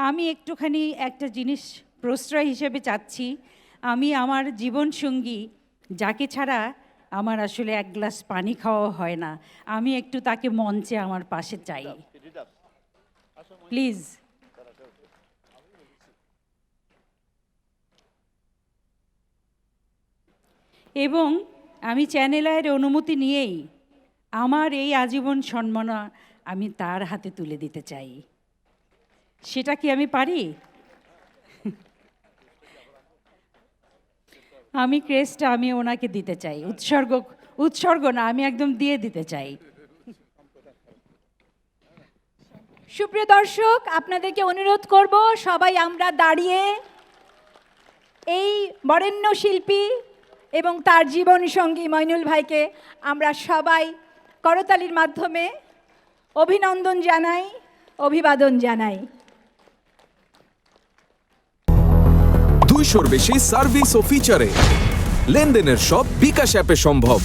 আমি একটুখানি একটা জিনিস প্রশ্রয় হিসেবে চাচ্ছি। আমি আমার জীবনসঙ্গী যাকে ছাড়া আমার আসলে এক গ্লাস পানি খাওয়া হয় না, আমি একটু তাকে মঞ্চে আমার পাশে চাই, প্লিজ। এবং আমি চ্যানেল আইয়ের অনুমতি নিয়েই আমার এই আজীবন সম্মাননা আমি তার হাতে তুলে দিতে চাই। সেটা কি আমি পারি? আমি ক্রেস্টটা আমি ওনাকে দিতে চাই, উৎসর্গ না, আমি একদম দিয়ে দিতে চাই। সুপ্রিয় দর্শক, আপনাদেরকে অনুরোধ করব সবাই আমরা দাঁড়িয়ে এই বরেণ্য শিল্পী এবং তার জীবনসঙ্গী মইনুল ভাইকে আমরা সবাই করতালির মাধ্যমে অভিনন্দন জানাই, অভিবাদন জানাই। 200-র বেশি সার্ভিস ও ফিচারে লেনদেনের সব বিকাশ অ্যাপে সম্ভব।